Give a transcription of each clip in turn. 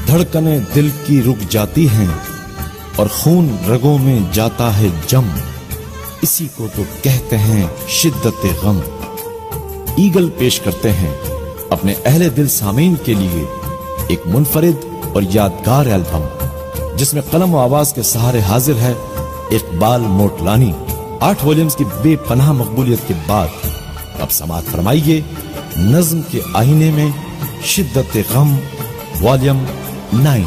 धड़कनें दिल की रुक जाती हैं और खून रगों में जाता है जम। इसी को तो कहते हैं शिद्दत गम। ईगल पेश करते हैं अपने अहले दिल सामीन के लिए एक मुनफरिद और यादगार एल्बम जिसमें कलम व आवाज के सहारे हाजिर है इकबाल मोटलानी। 8 वॉल्यूम्स की बेपनाह मकबूलियत के बाद अब समाअत फरमाइए नज्म के आईने में शिद्दत गम वॉल्यूम 9।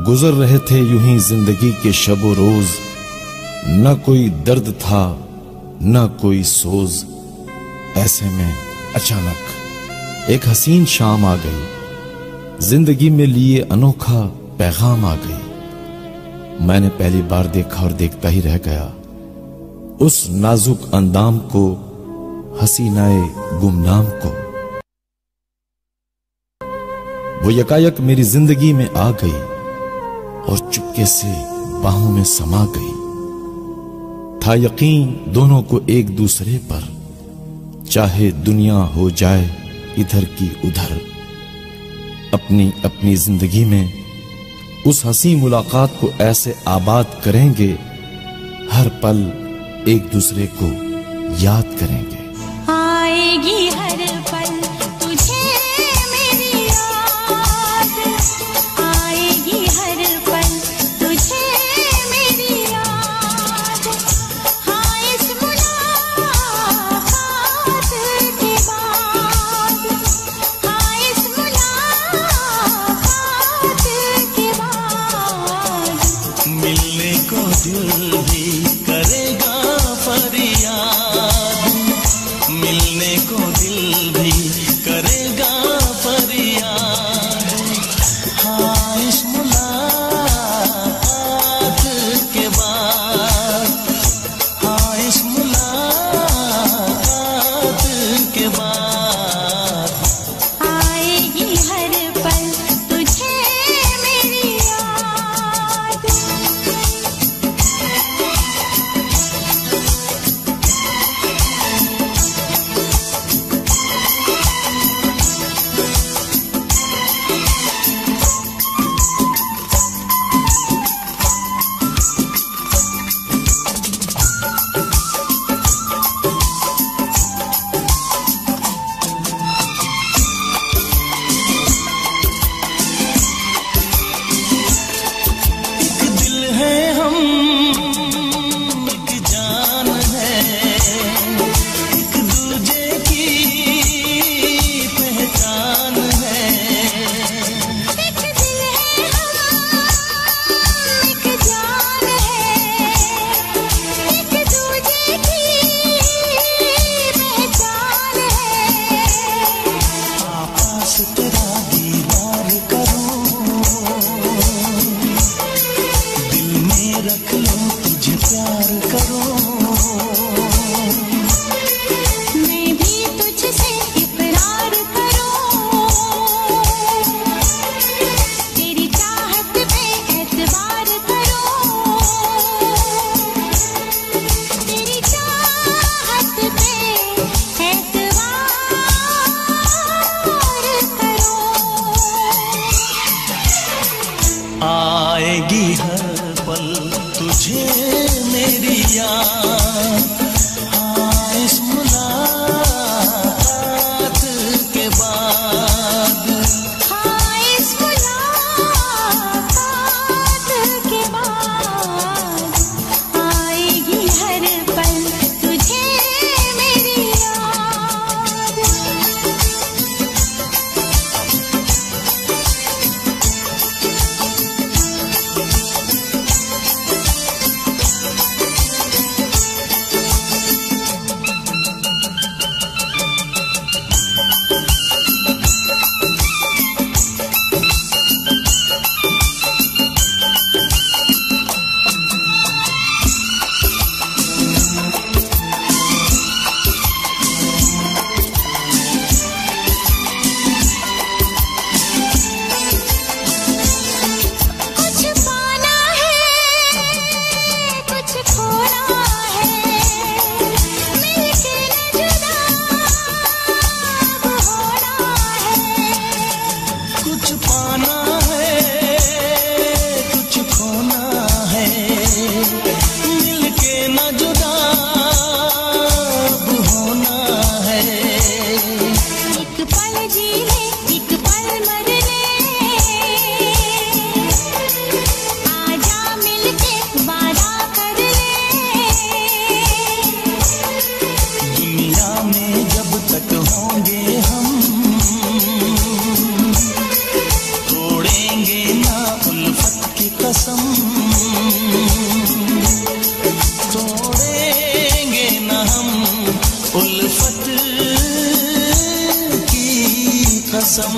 गुजर रहे थे यूं ही जिंदगी के शबो रोज, न कोई दर्द था न कोई सोज। ऐसे में अचानक एक हसीन शाम आ गई, जिंदगी में लिए अनोखा पैगाम आ गई। मैंने पहली बार देखा और देखता ही रह गया उस नाजुक अंदाम को, हसीनाए गुमनाम को। वो यकायक मेरी जिंदगी में आ गई और चुपके से बाहों में समा गई। था यकीन दोनों को एक दूसरे पर, चाहे दुनिया हो जाए इधर की उधर। अपनी अपनी जिंदगी में उस हंसी मुलाकात को ऐसे आबाद करेंगे, हर पल एक दूसरे को याद करेंगे। आएगी हर पल तुझे मेरी याद, आएगी हर पल तुझे मेरी याद। हाँ इस मुलाकात के बाद, हाँ इस मुलाकात के बाद मिलने को दिल भी करेगा फरियाद, मिलने को दिल दुनिया में जब तक होंगे हम, तोड़ेंगे ना उल्फत की कसम, तोड़ेंगे ना हम उल्फत की कसम।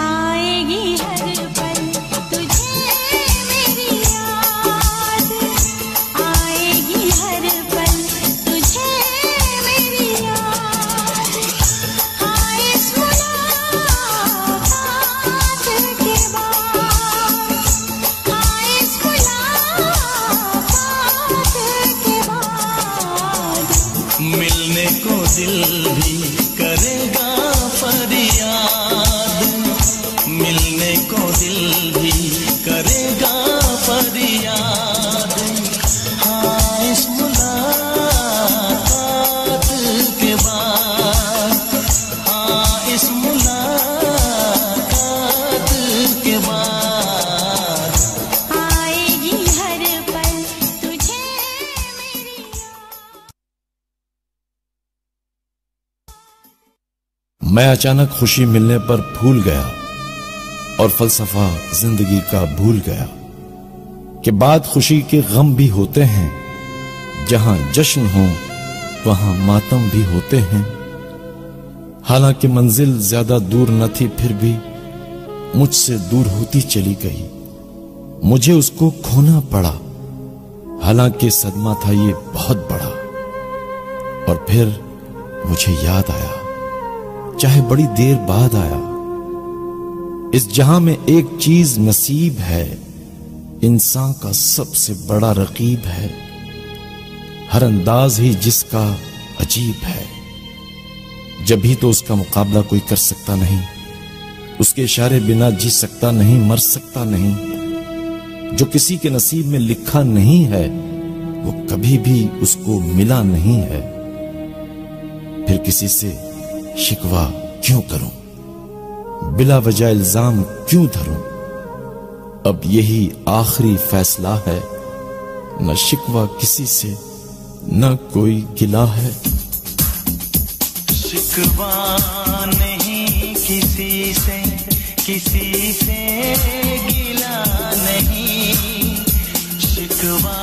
आएगी हर पल तुझे मेरी याद, आएगी हर पल तुझे मेरी याद। हाँ इस मुलाकात के बाद, हाँ इस मुलाकात के बाद, मिलने को दिल भी करेगा फरियाद, मिलने को दिल भी करेगा फरियाद। हाँ इस मुलाकात के बाद, हाँ इस मुलाकात के बाद, आएगी हर पल तुझे मेरी याद। मैं अचानक खुशी मिलने पर भूल गया और फलसफा जिंदगी का भूल गया कि बाद खुशी के गम भी होते हैं, जहां जश्न हो वहां मातम भी होते हैं। हालांकि मंजिल ज्यादा दूर न थी, फिर भी मुझसे दूर होती चली गई। मुझे उसको खोना पड़ा, हालांकि सदमा था ये बहुत बड़ा। और फिर मुझे याद आया, चाहे बड़ी देर बाद आया, इस जहां में एक चीज नसीब है, इंसान का सबसे बड़ा रकीब है। हर अंदाज ही जिसका अजीब है, जब भी तो उसका मुकाबला कोई कर सकता नहीं। उसके इशारे बिना जी सकता नहीं, मर सकता नहीं। जो किसी के नसीब में लिखा नहीं है, वो कभी भी उसको मिला नहीं है। फिर किसी से शिकवा क्यों करूं, बिला वजह इल्जाम क्यों धरूं। अब यही आखिरी फैसला है, न शिकवा किसी से, न कोई गिला है। शिकवा नहीं किसी से, किसी से गिला नहीं। शिकवा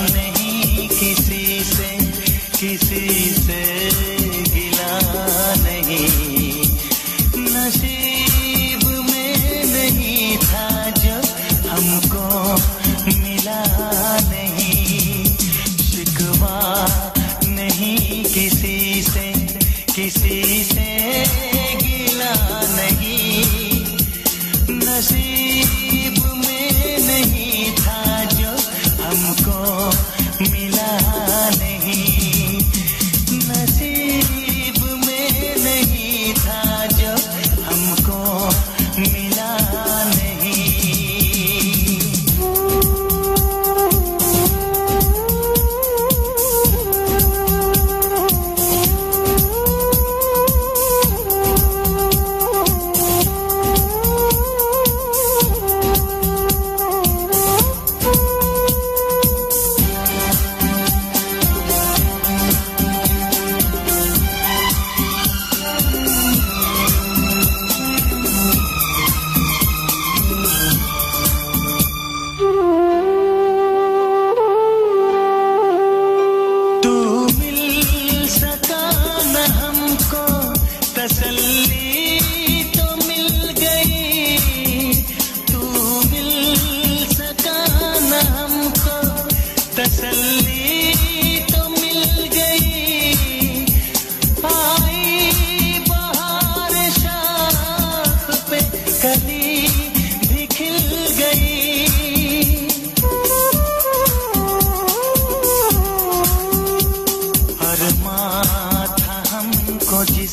नहीं किसी से, किसी से गिला नहीं। नसीब में नहीं था जो हमको मिला नहीं। शिकवा नहीं किसी से, किसी से गिला नहीं। नसीब में नहीं था जो हमको मिला नहीं। नसीब में नहीं था जो हमको मिला नहीं।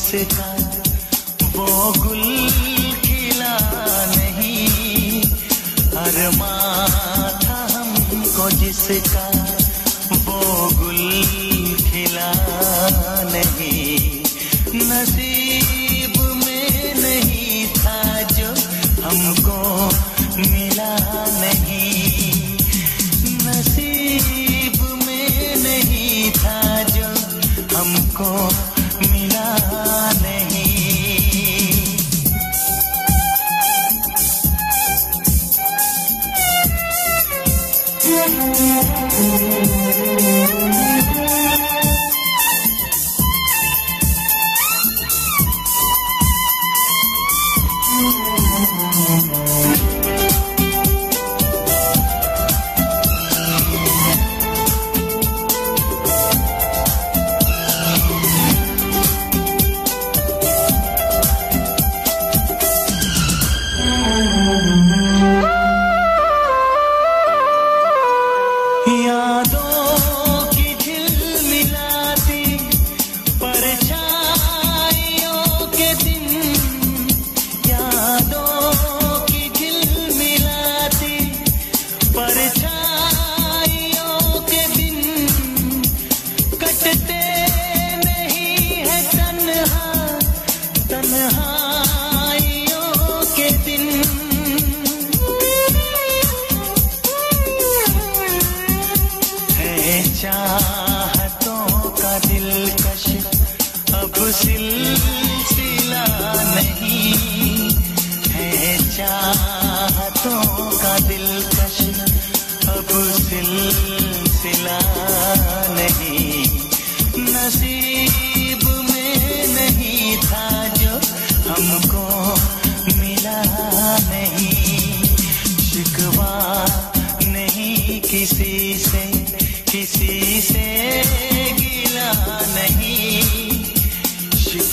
जिसका वो गुल खिला नहीं। अरमा था हमको जिसका वो गुल खिला नहीं। नसीब में नहीं था जो हमको मिला नहीं। नसीब में नहीं था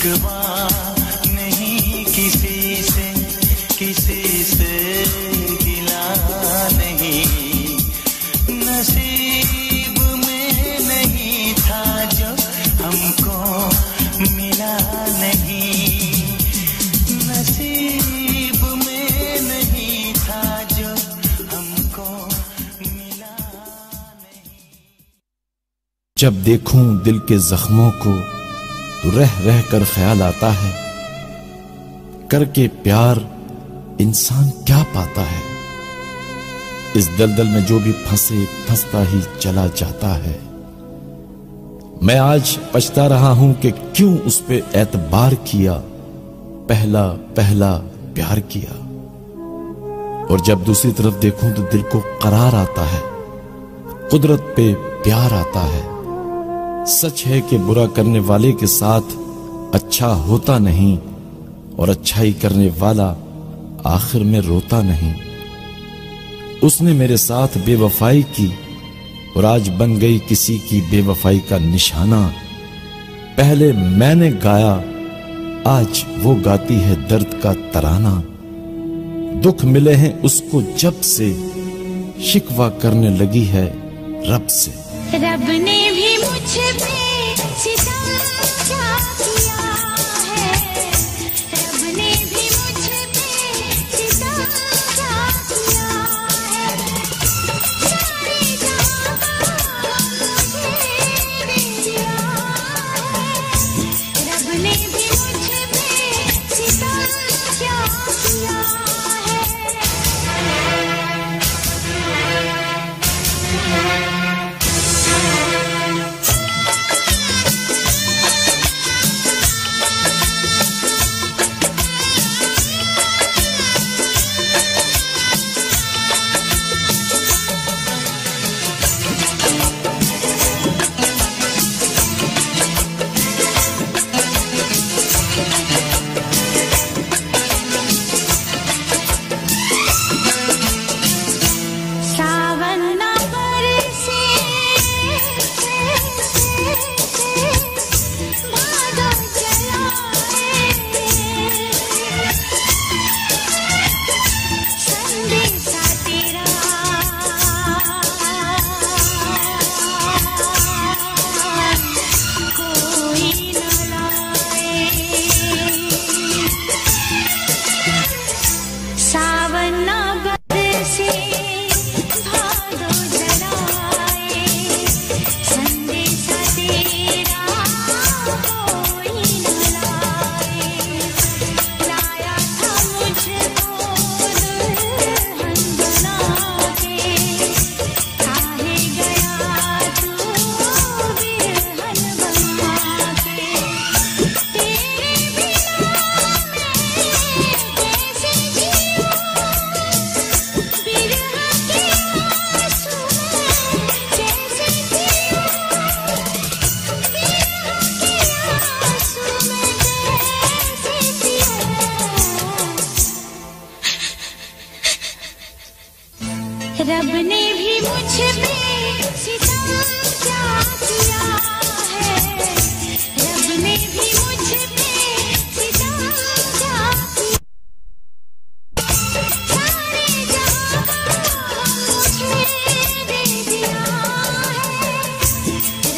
शिकवा नहीं किसी से गिला नहीं, नसीब में नहीं था जो हमको मिला नहीं, नसीब में नहीं था जो हमको मिला नहीं। जब देखूं दिल के जख्मों को तो रह रह कर ख्याल आता है, करके प्यार इंसान क्या पाता है। इस दलदल में जो भी फंसे फंसता ही चला जाता है। मैं आज पछता रहा हूं कि क्यों उस पे एतबार किया, पहला पहला प्यार किया। और जब दूसरी तरफ देखूं तो दिल को करार आता है, कुदरत पे प्यार आता है। सच है कि बुरा करने वाले के साथ अच्छा होता नहीं, और अच्छाई करने वाला आखिर में रोता नहीं। उसने मेरे साथ बेवफाई की और आज बन गई किसी की बेवफाई का निशाना। पहले मैंने गाया, आज वो गाती है दर्द का तराना। दुख मिले हैं उसको जब से, शिकवा करने लगी है रब से। रब ने भी मुझ पे सितम क्या किया है, रब ने भी मुझ पे सितम क्या किया है। सारे जहां का मुझे दे दिया है, रब ने भी मुझ पे सितम क्या किया है। रब ने भी मुझ पे सितम क्या किया है, रब ने भी मुझ पे सितम क्या किया। सारे जहां का मुझे दे दिया है,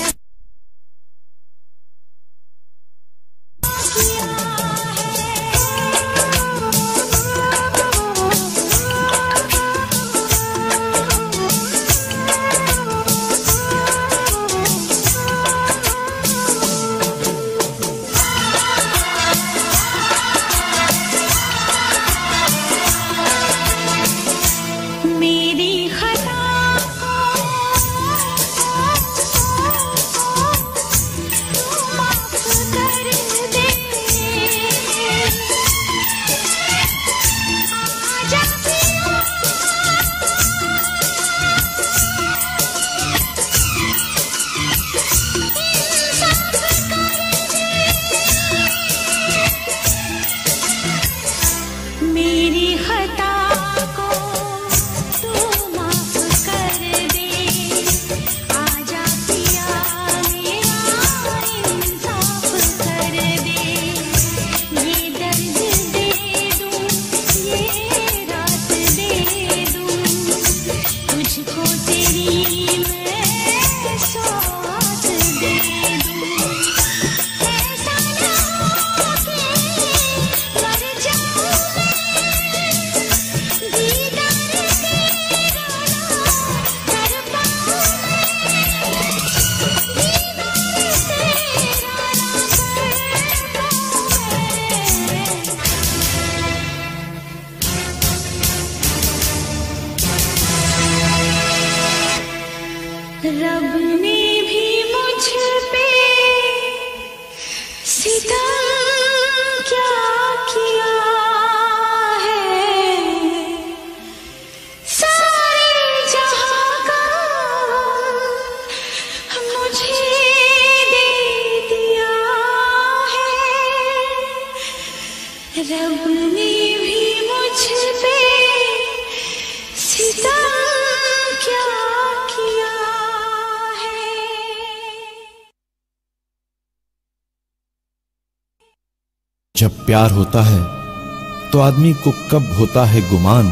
रब किया है। रब ने भी मुझ पे सितम क्या किया है। जब प्यार होता है तो आदमी को कब होता है गुमान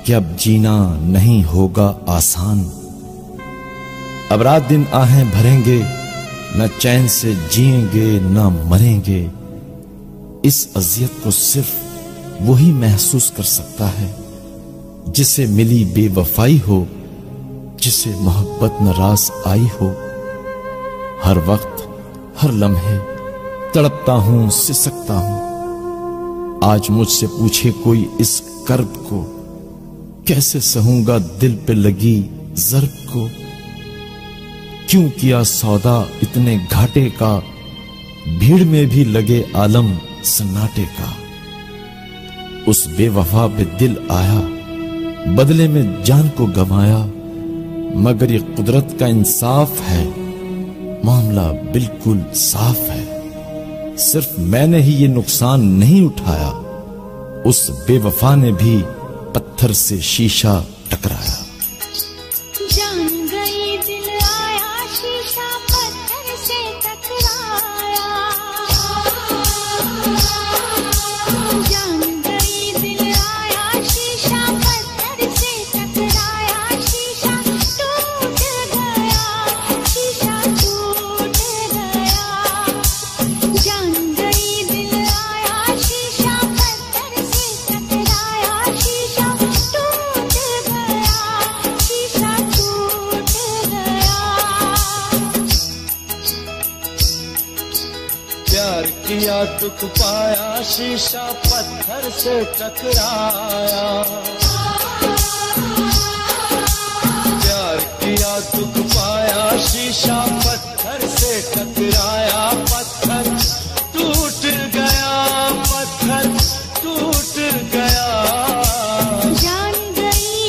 कि अब जीना नहीं होगा आसान। अब रात दिन आहें भरेंगे, न चैन से जिएंगे न मरेंगे। इस अजियत को सिर्फ वही महसूस कर सकता है जिसे मिली बेवफाई हो, जिसे मोहब्बत नाराज आई हो। हर वक्त हर लम्हे तड़पता हूं, सिसकता हूं। आज मुझसे पूछे कोई इस कर्ब को, कैसे सहूंगा दिल पे लगी ज़र्ब को। क्यों किया सौदा इतने घाटे का, भीड़ में भी लगे आलम सन्नाटे का। उस बेवफा पे दिल आया, बदले में जान को गंवाया। मगर ये कुदरत का इंसाफ है, मामला बिल्कुल साफ है। सिर्फ मैंने ही ये नुकसान नहीं उठाया, उस बेवफा ने भी पत्थर से शीशा टकराया। जान गई दिल आया, शीशा पत्थर से टकराया। जान गई दिल आया, शीशा पत्थर से टकराया। शीशा टूट गया, शीशा टूट गया। जान गई दिल आया, शीशा पत्थर से टकराया। शीशा टूट गया, शीशा टूट गया। प्यार किया दुख पाया, शीशा पत्थर से टकराया। प्यार किया दुख पाया, शीशा पत्थर से टकराया। पत्थर टूट गया, पत्थर टूट गया। जान गई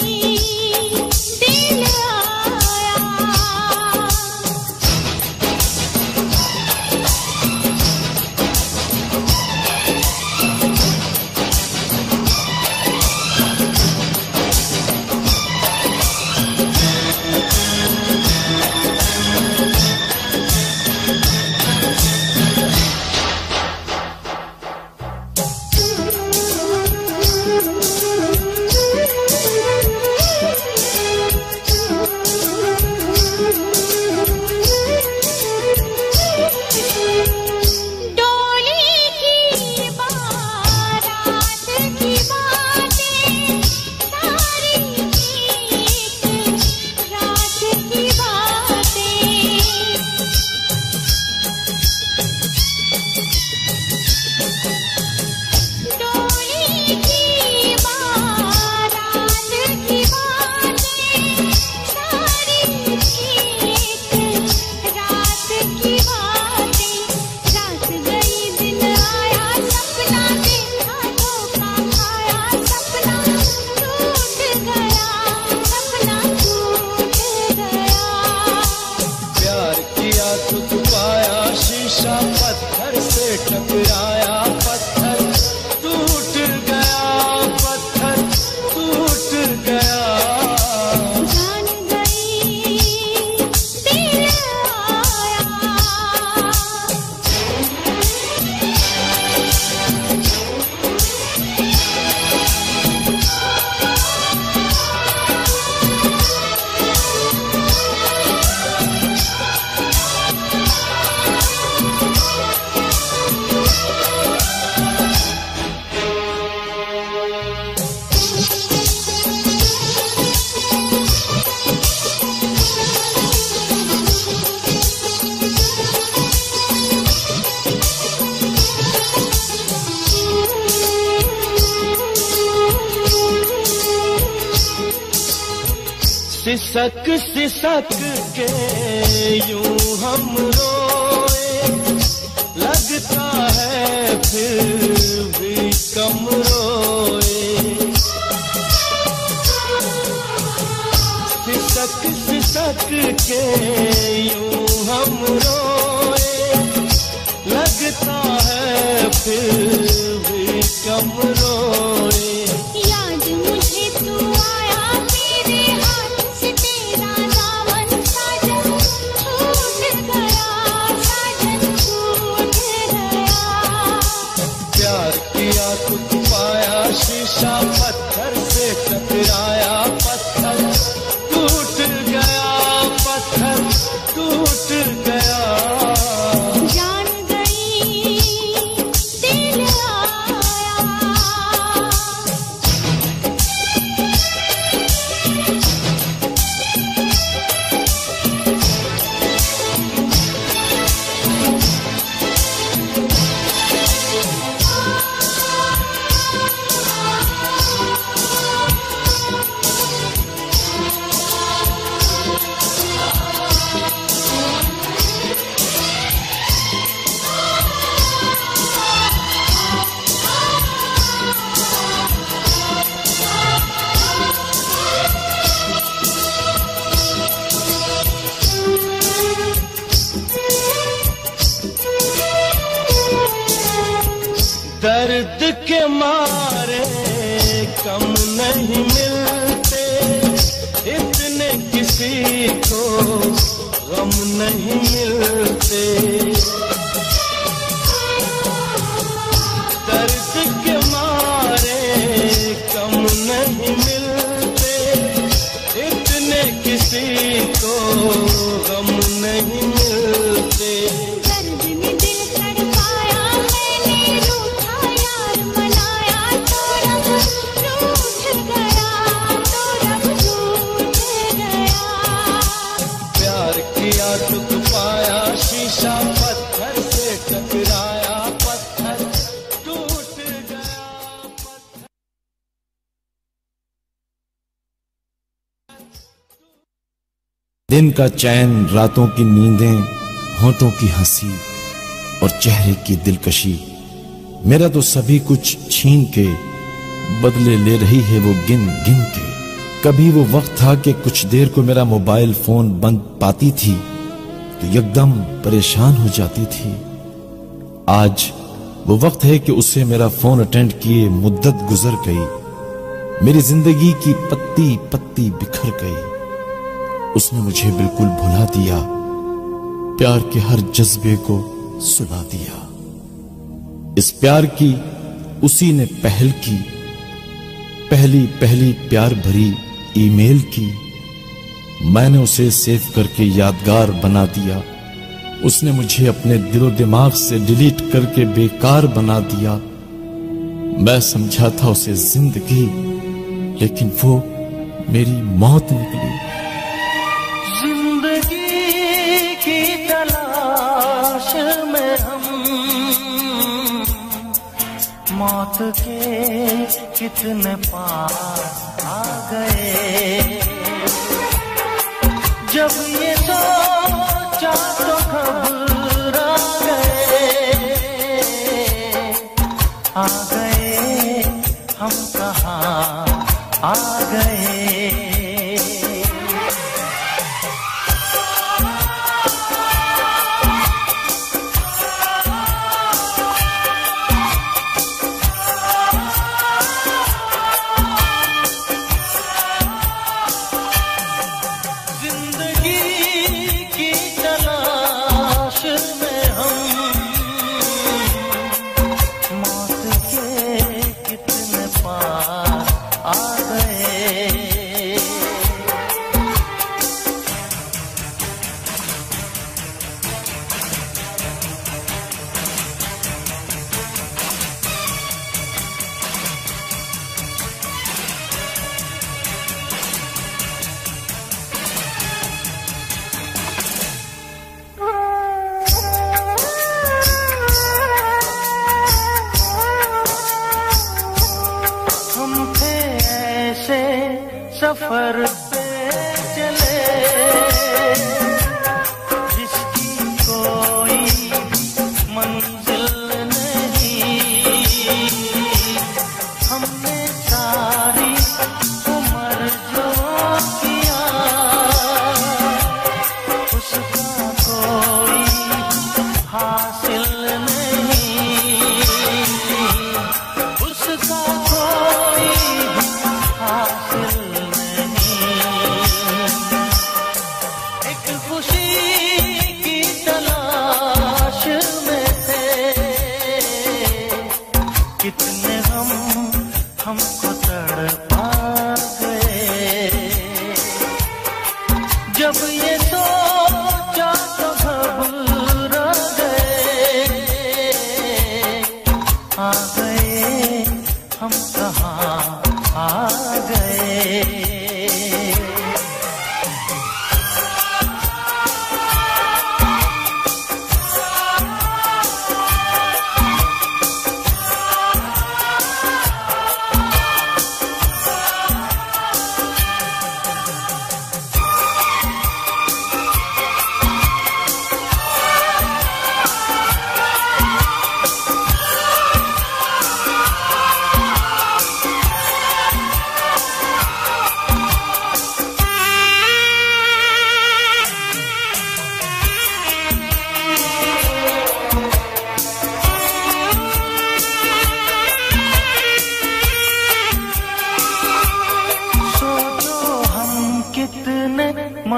दिल आया। डोली की बारात की बातें सारी एक रात की बातें। डोली की बारात की बातें सारी एक रात की बातें। रात गई दिन आया, सपना देखा धोखा खाया। सपना टूट गया, सपना टूट गया। प्यार किया दुख पाया, शीशा पत्थर से टकराया। पत्थर टूट गया, पत्थर टूट गया। जान गई दिल आया। सिसक सिसक के यूं हम रोए, लगता है फिर भी कम रोए। सिसक सिसक के यूं हम रोए, लगता है फिर भी हम रोए। याद मुझे तू आया मेरे हाथ से तेरा दामन साजन छूट गया, साजन छूट गया। प्यार किया तो पाया शीशा पत्थर से टकराया, पत्थर टूट गया, पत्थर टूट गया। जान गई दिल आया। दर्द के मारे कम नहीं मिलते, इतने किसी को गम नहीं मिलते। दर्द के मारे कम नहीं मिलते, इतने किसी को गम नहीं मिलते। दर्द ने दिल तड़पाया, मैंने रूठा यार मनाया, तो रब रूठ गया, तो रब रूठ गया। प्यार किया दुख पाया, शीशा पत्थर से टकराया, पत्थर टूट गया। दिन का चैन, रातों की नींदें, होंठों की हंसी और चेहरे की दिलकशी, मेरा तो सभी कुछ छीन के बदले ले रही है वो गिन गिन के। कभी वो वक्त था कि कुछ देर को मेरा मोबाइल फोन बंद पाती थी तो एकदम परेशान हो जाती थी। आज वो वक्त है कि उसे मेरा फोन अटेंड किए मुद्दत गुजर गई, मेरी जिंदगी की पत्ती पत्ती बिखर गई। उसने मुझे बिल्कुल भुला दिया, प्यार के हर जज्बे को सुला दिया। इस प्यार की उसी ने पहल की, पहली पहली प्यार भरी ईमेल की। मैंने उसे सेव करके यादगार बना दिया, उसने मुझे अपने दिलो दिमाग से डिलीट करके बेकार बना दिया। मैं समझा था उसे जिंदगी, लेकिन वो मेरी मौत निकली। जिंदगी की तलाश में हम मौत के कितने पास आ गए। जब ये सोचा तो घबरा गए, आ गए हम कहाँ आ गए। सफर पे चले जिसकी कोई मंजिल नहीं, हमने सारी उम्र जो किया उसका कोई हासिल नहीं। उस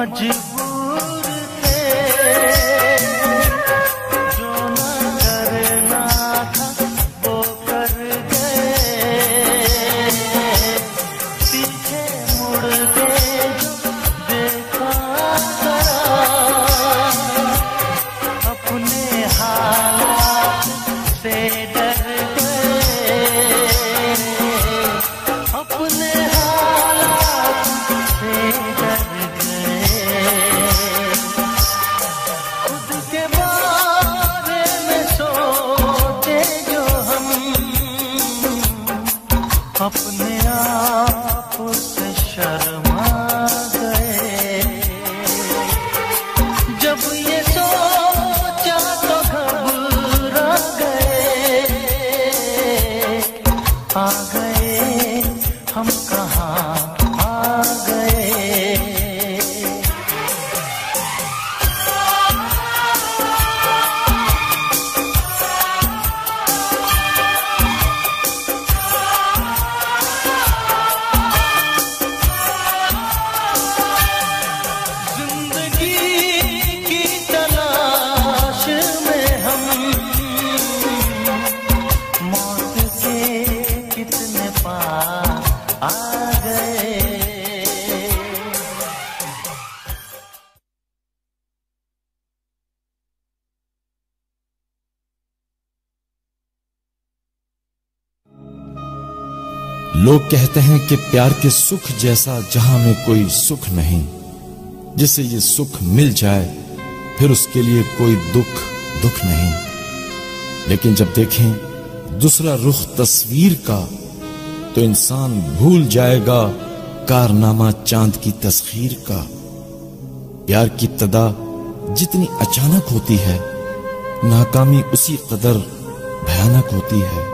मजबूर थे, जो न करना था वो कर गए, पीछे मुड़ के जो देखा करा, अपने हालात से डर गए, अपने हालात से डर गए, खुद के बारे में सोचे जो हम, अपने आप से शर्मा गए, जब ये सोचा तो घबरा गए, आ गए हम कहाँ आ गए। जिंदगी की तलाश में हम मौत के कितने पार आ गए। लोग कहते हैं कि प्यार के सुख जैसा जहां में कोई सुख नहीं, जिसे ये सुख मिल जाए फिर उसके लिए कोई दुख नहीं। लेकिन जब देखें दूसरा रुख तस्वीर का तो इंसान भूल जाएगा कारनामा चांद की तस्खीर का। प्यार की इब्तिदा जितनी अचानक होती है, नाकामी उसी कदर भयानक होती है।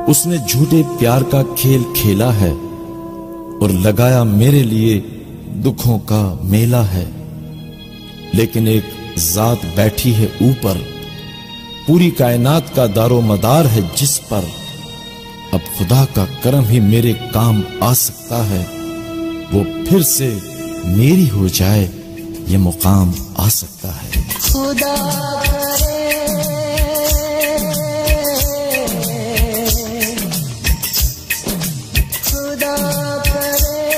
उसने झूठे प्यार का खेल खेला है और लगाया मेरे लिए दुखों का मेला है। लेकिन एक जात बैठी है ऊपर, पूरी कायनात का दारो मदार है जिस पर। अब खुदा का करम ही मेरे काम आ सकता है, वो फिर से मेरी हो जाए ये मुकाम आ सकता है। खुदा करे खुदा करे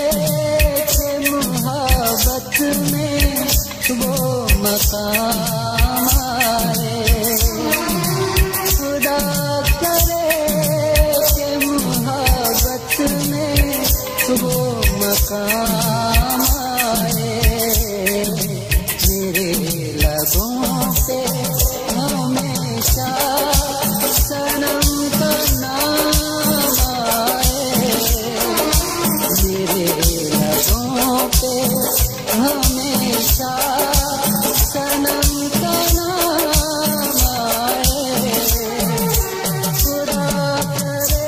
कि मोहब्बत में वो मकाम आए। खुदा करे कि मोहब्बत में वो मकाम आए। मेरे लबों से हमेशा सनम का नाम आए। मेरे लबों पे हमेशा सनम का नाम आए। खुदा करे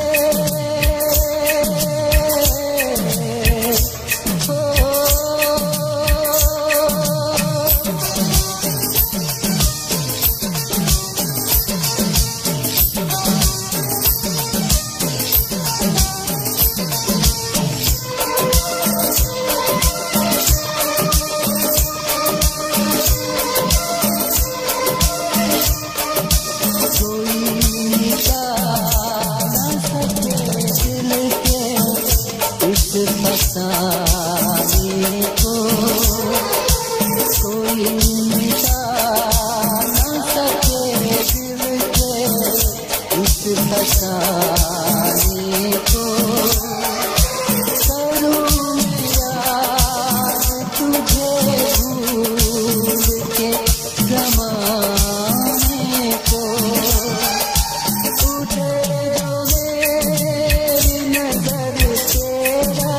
फसाने को कोई मिटा न सके दिल के इस फसाने को। करूं मैं याद तुझे भूल के ज़माने को। उठे जो मेरी नजर तेरा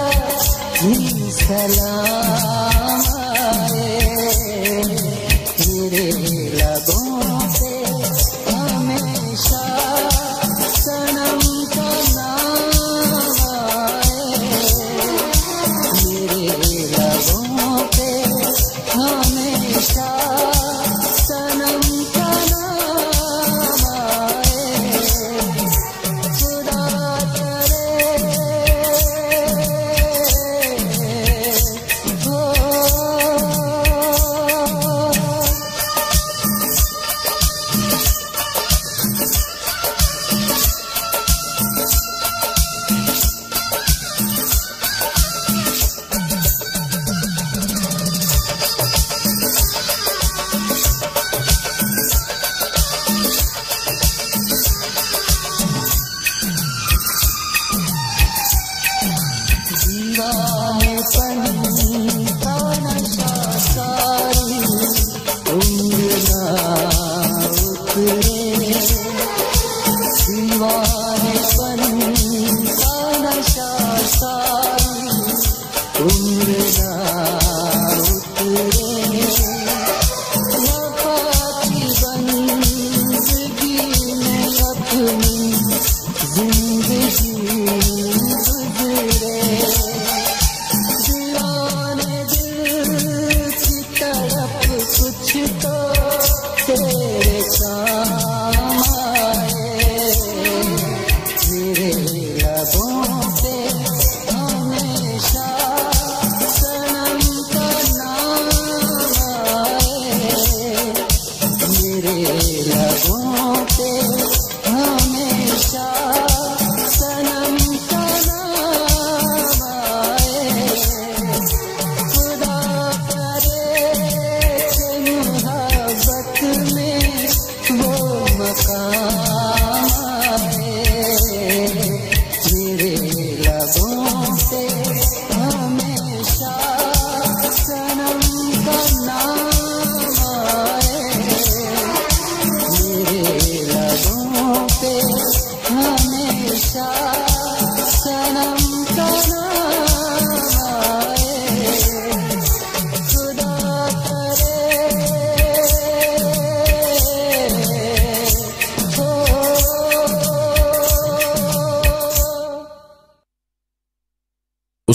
ही सलाम आए। मेरे लबों से हमेशा सनम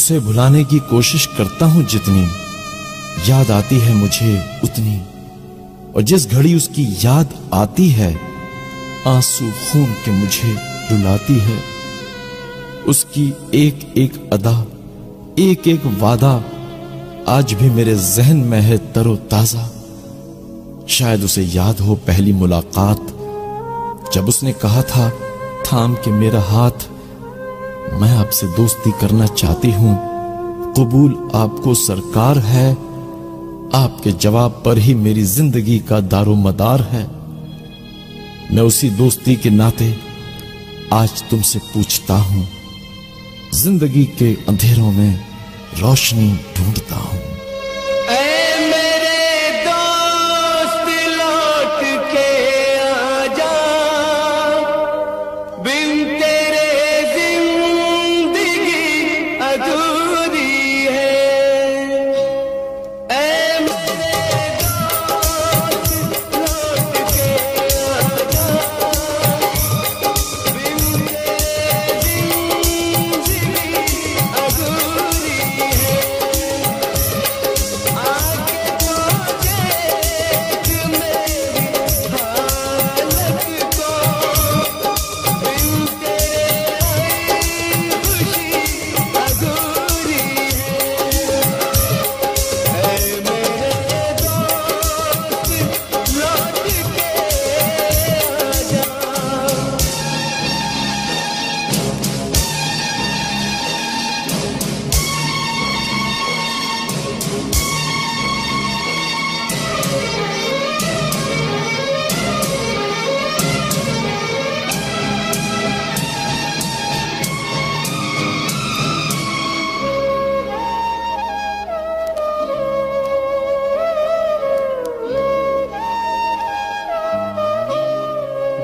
उसे भुलाने की कोशिश करता हूं जितनी, याद आती है मुझे उतनी। और जिस घड़ी उसकी याद आती है, आंसू खून के मुझे रुलाती है। उसकी एक एक अदा, एक एक वादा आज भी मेरे जहन में है तरोताजा। शायद उसे याद हो पहली मुलाकात, जब उसने कहा था थाम के मेरा हाथ, मैं आपसे दोस्ती करना चाहती हूं, कबूल आपको सरकार है। आपके जवाब पर ही मेरी जिंदगी का दारोमदार है। मैं उसी दोस्ती के नाते आज तुमसे पूछता हूं, जिंदगी के अंधेरों में रोशनी ढूंढता हूं।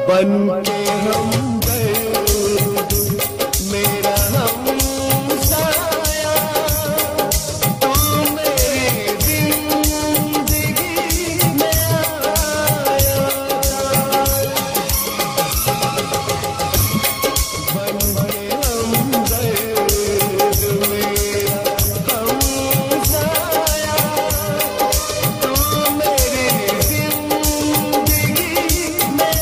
बन के हम दर्द मेरा हमसाया, तू मेरी जिंदगी में आया। बन के हम दर्द मेरा हमसाया, तू मेरी जिंदगी में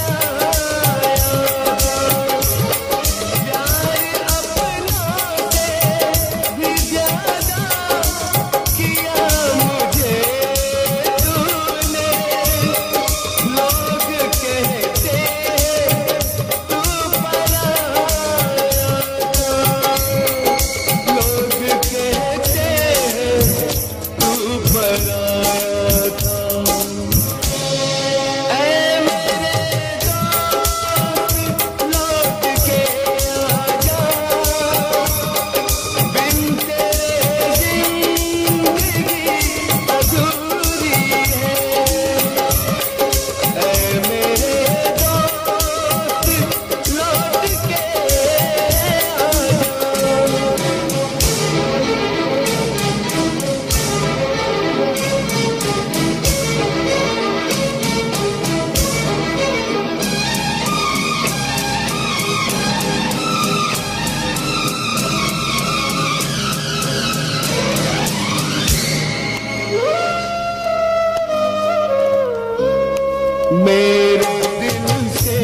मेरे दिल से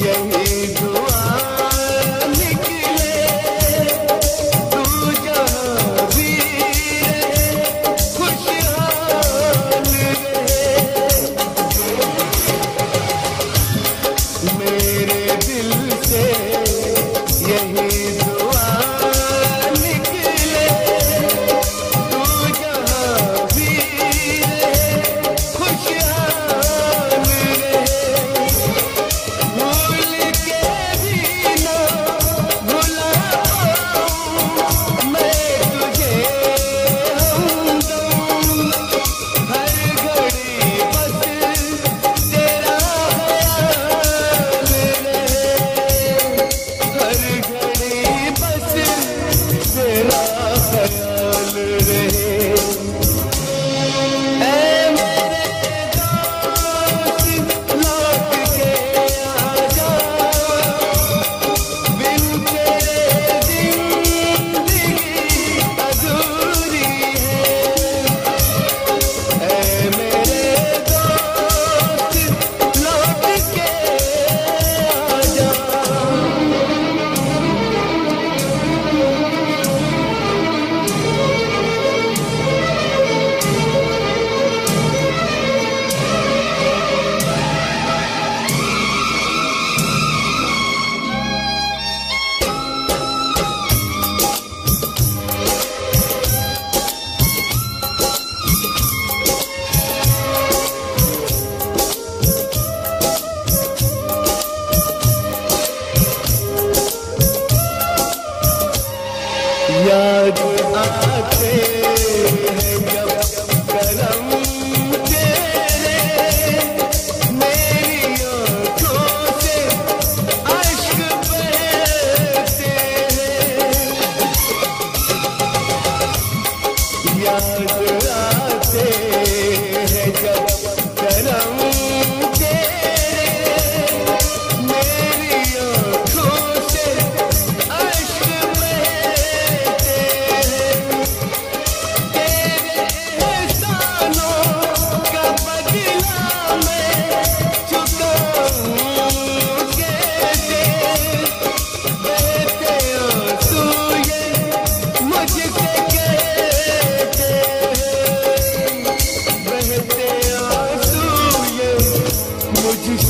यही दुआ निकले, तू जहाँ भी रहे खुशहाल रहे। मेरे दिल से यही दुआ निकले, तू जहाँ भी रहे खुशहाल रहे।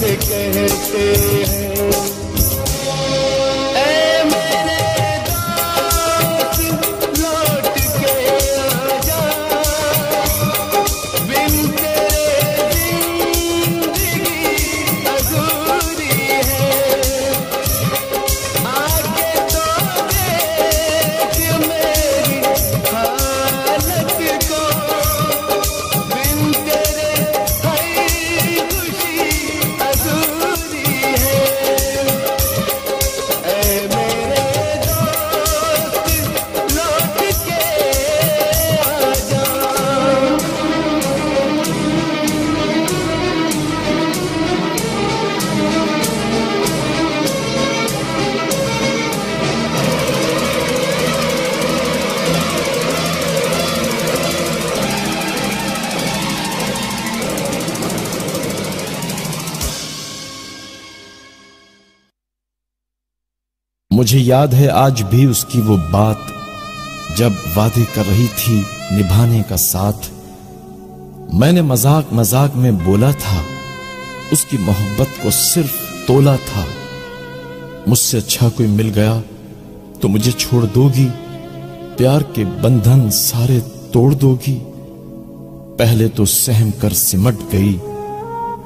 से कहते हैं ऐ मेरे दोस्त लौट के आजा, बिन तेरे जिंदगी अधूरी है। आके तो देख मेरी हालत को, बिन तेरे हर खुशी अधूरी है। ऐ मेरे दोस्त लौट के आजा। मुझे याद है आज भी उसकी वो बात, जब वादे कर रही थी निभाने का साथ। मैंने मजाक मजाक में बोला था, उसकी मोहब्बत को सिर्फ तोला था। मुझसे अच्छा कोई मिल गया तो मुझे छोड़ दोगी, प्यार के बंधन सारे तोड़ दोगी। पहले तो सहम कर सिमट गई,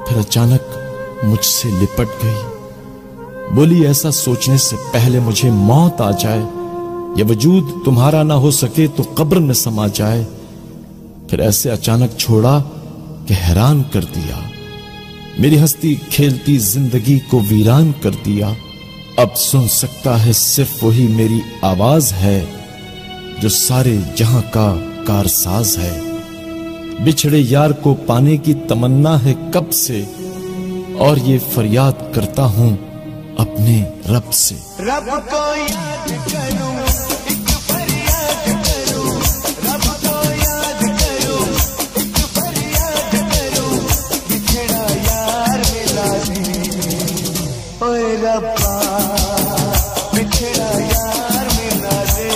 फिर अचानक मुझसे लिपट गई। बोली ऐसा सोचने से पहले मुझे मौत आ जाए, या वजूद तुम्हारा ना हो सके तो कब्र में समा जाए। फिर ऐसे अचानक छोड़ा कि हैरान कर दिया, मेरी हंसती खेलती जिंदगी को वीरान कर दिया। अब सुन सकता है सिर्फ वही मेरी आवाज है, जो सारे जहां का कारसाज है। बिछड़े यार को पाने की तमन्ना है कब से, और ये फरियाद करता हूं अपने रब से। रब को याद करूं, एक फरियाद करूं, रब को याद करूं, एक फरियाद करूं, बिछड़ा यार मिला दे। ओए रब्बा बिछड़ा यार मिला दे।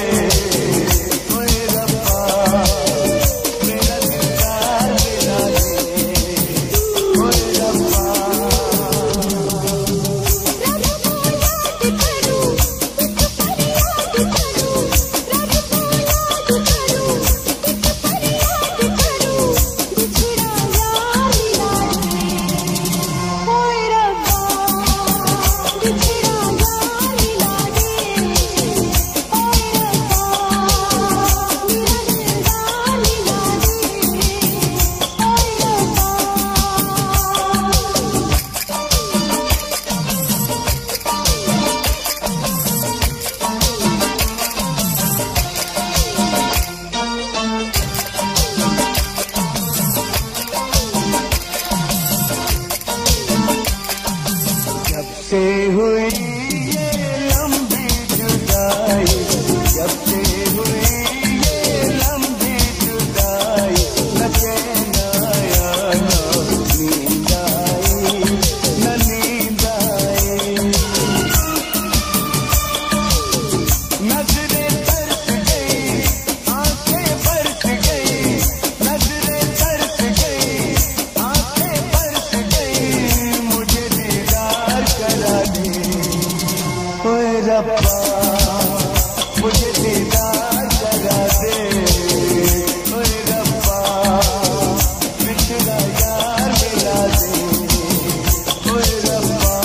ओए रब्बा मेरा दिलदार मिला दे। ओए रब्बा से हुई ये लंबी जुदाई, जब से हुई ये लंबी जुदाई, न चैन आया न नींद आई, न नींद आई। नजरें तरस गई, आंखें बरस गई, नजरें तरस गई, आंखें बरस गई, मुझे दीदार करा दे। ओए रब्बा मुझे दीदार करा दे। ओए रब्बा बिछड़ा यार मिला दे। ओए रब्बा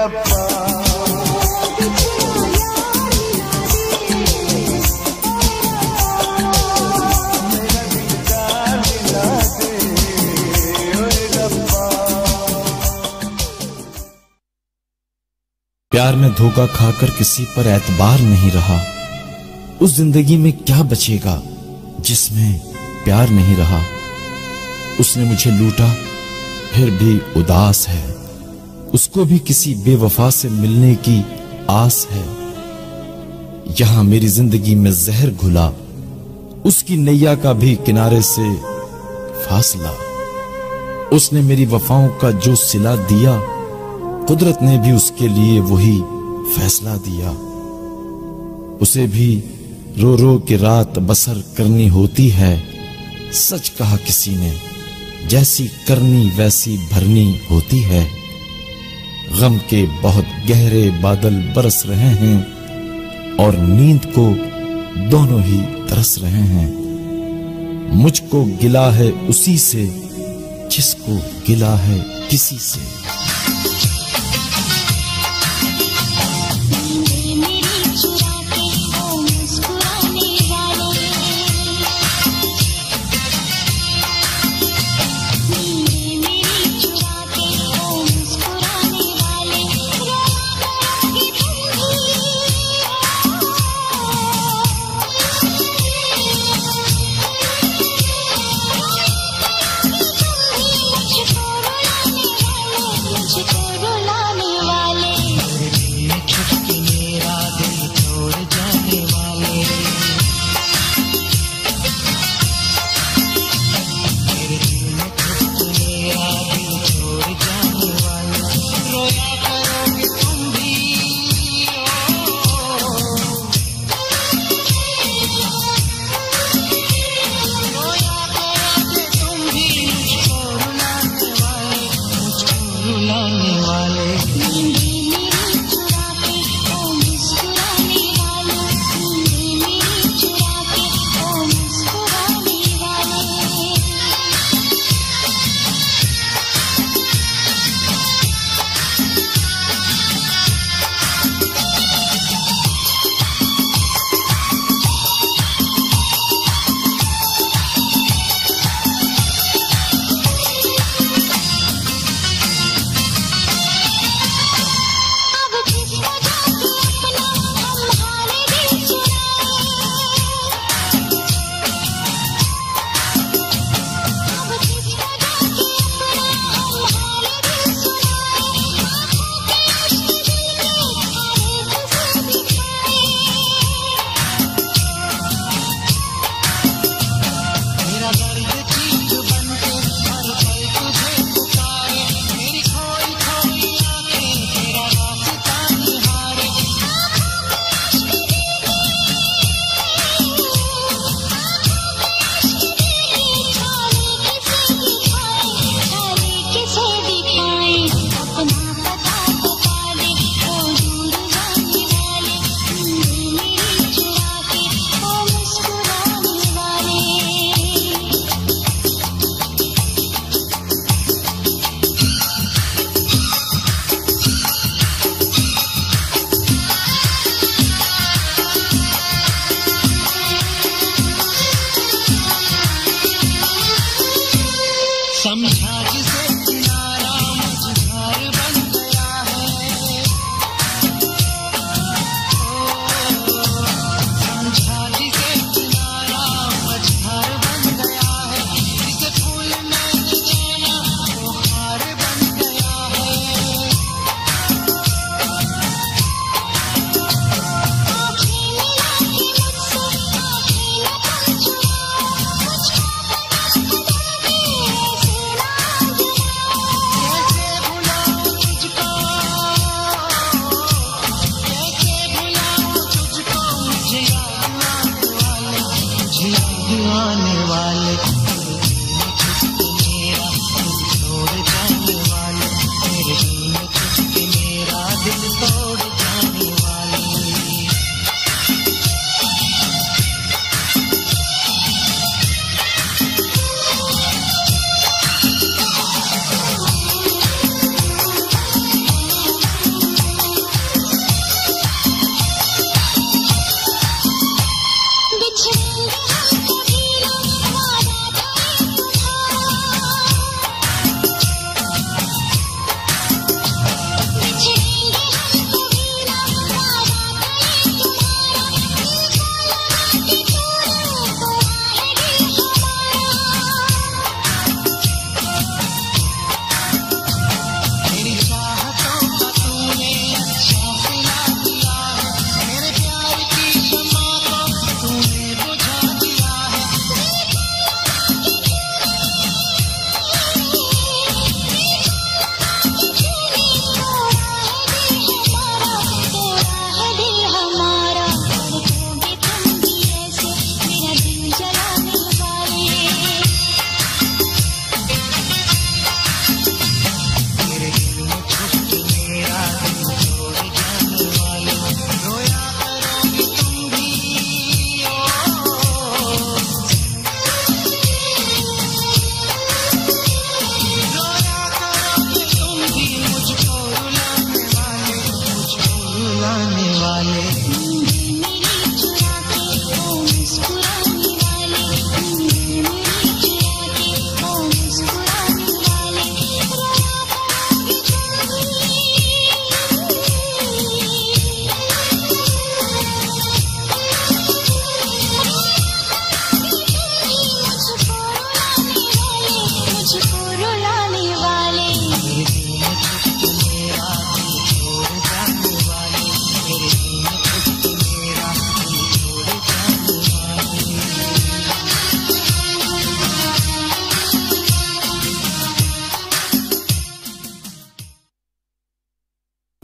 रब्बा मेरा दिलदार दिला दे ओए रब्बा। प्यार में धोखा खाकर किसी पर एतबार नहीं रहा, उस जिंदगी में क्या बचेगा जिसमें प्यार नहीं रहा। उसने मुझे लूटा फिर भी उदास है, उसको भी किसी बेवफा से मिलने की आस है। यहां मेरी जिंदगी में जहर घुला, उसकी नैया का भी किनारे से फासला। उसने मेरी वफाओं का जो सिला दिया, कुदरत ने भी उसके लिए वही फैसला दिया। उसे भी रो रो के रात बसर करनी होती है, सच कहा किसी ने, जैसी करनी वैसी भरनी होती है। गम के बहुत गहरे बादल बरस रहे हैं और नींद को दोनों ही तरस रहे हैं। मुझको गिला है उसी से जिसको गिला है किसी से।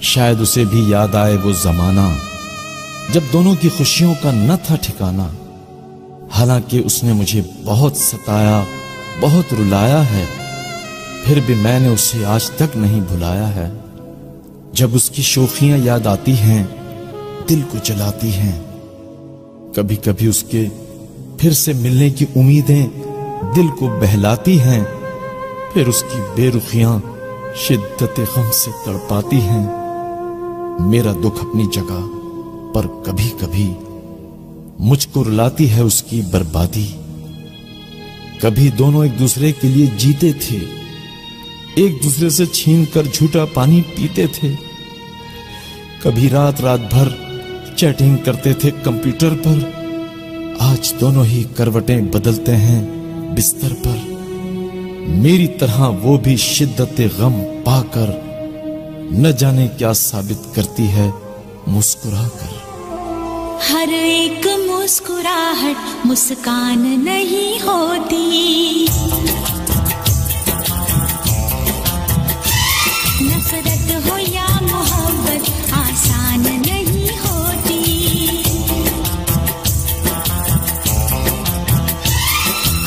शायद उसे भी याद आए वो जमाना जब दोनों की खुशियों का न था ठिकाना। हालांकि उसने मुझे बहुत सताया, बहुत रुलाया है, फिर भी मैंने उसे आज तक नहीं भुलाया है। जब उसकी शोखियां याद आती हैं, दिल को जलाती हैं। कभी कभी उसके फिर से मिलने की उम्मीदें दिल को बहलाती हैं, फिर उसकी बेरुखियां शिद्दत गम से तड़पाती हैं। मेरा दुख अपनी जगह, पर कभी कभी मुझको रुलाती है उसकी बर्बादी। कभी दोनों एक दूसरे के लिए जीते थे, एक दूसरे से छीन कर झूठा पानी पीते थे। कभी रात रात भर चैटिंग करते थे कंप्यूटर पर। आज दोनों ही करवटें बदलते हैं बिस्तर पर। मेरी तरह वो भी शिद्दत गम पाकर न जाने क्या साबित करती है मुस्कुराकर। हर एक मुस्कुराहट मुस्कान नहीं होती, नफरत हो या मोहब्बत आसान नहीं होती।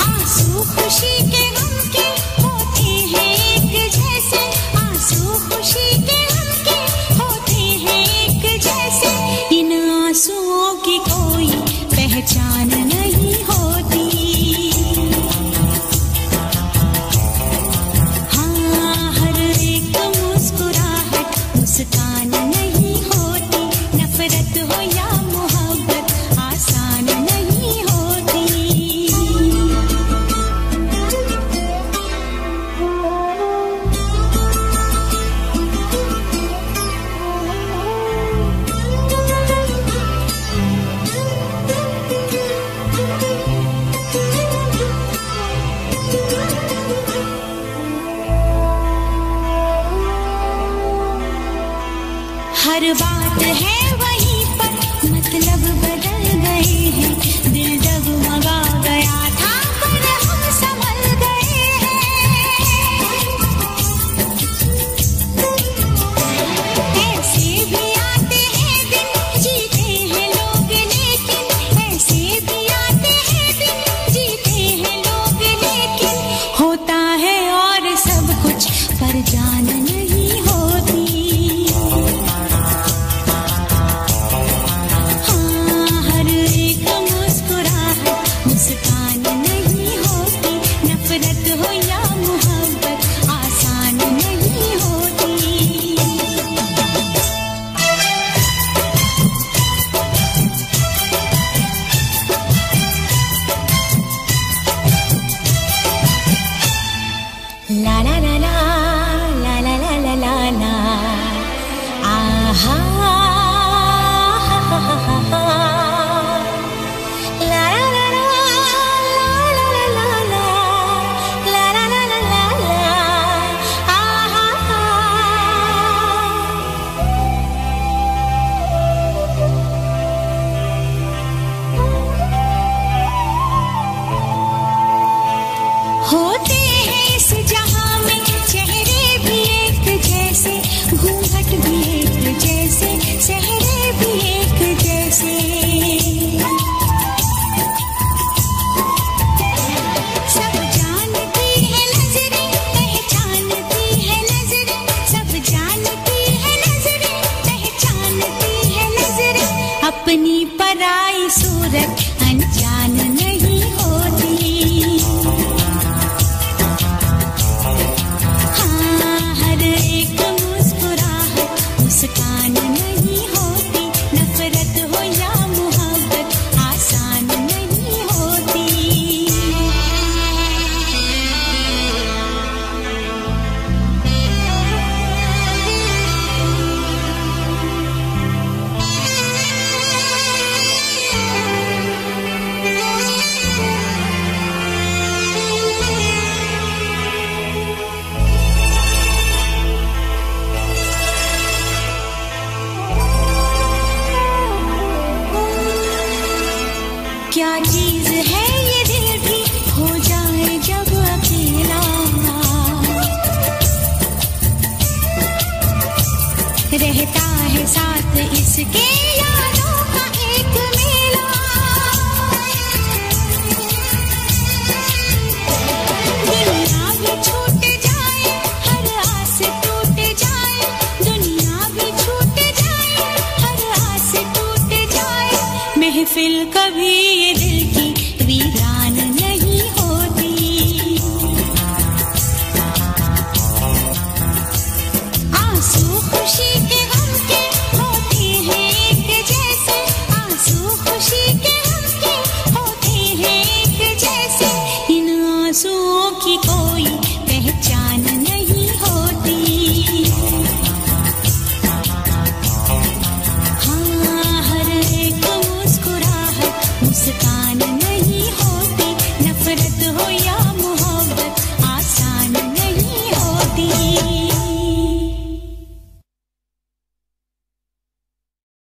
आंसू खुशी के गम के होते हैं एक जैसे, आंसू खुशी के गम के होते हैं एक जैसे। इन आंसुओं की कोई पहचान नहीं होती। हाँ, हर एक मुस्कुराहट मुस्कान नहीं होती, नफरत हो या मोहब्बत आसान नहीं होती। हर बात है वहीं पर, मतलब बदल गए हैं। दिल डगमगा गया था पर हम संभल गए हैं। ऐसे भी आते हैं दिन, जीते हैं लोग लेकिन, ऐसे भी आते हैं दिन, जीते हैं लोग लेकिन। होता है और सब कुछ पर जान नहीं होती। मुस्कान नहीं होती, नफरत हो या मोहब्बत आसान नहीं होती। ला ला ला ला ला ला ला रहता है साथ इसके यादों का एक मेला। दुनिया भी छूट जाए, हर आस टूट जाए, दुनिया भी छूट जाए, हर आस टूट जाए, महफिल कभी ये दिल की वीरान नहीं होती। आंसू खुशी के गम के होते हैं एक जैसे, आंसू खुशी के गम के होते हैं एक जैसे, इन आंसुओं की कोई पहचान नहीं होती। हाँ, हर एक मुस्कुराहट मुस्कान नहीं होती, नफरत हो या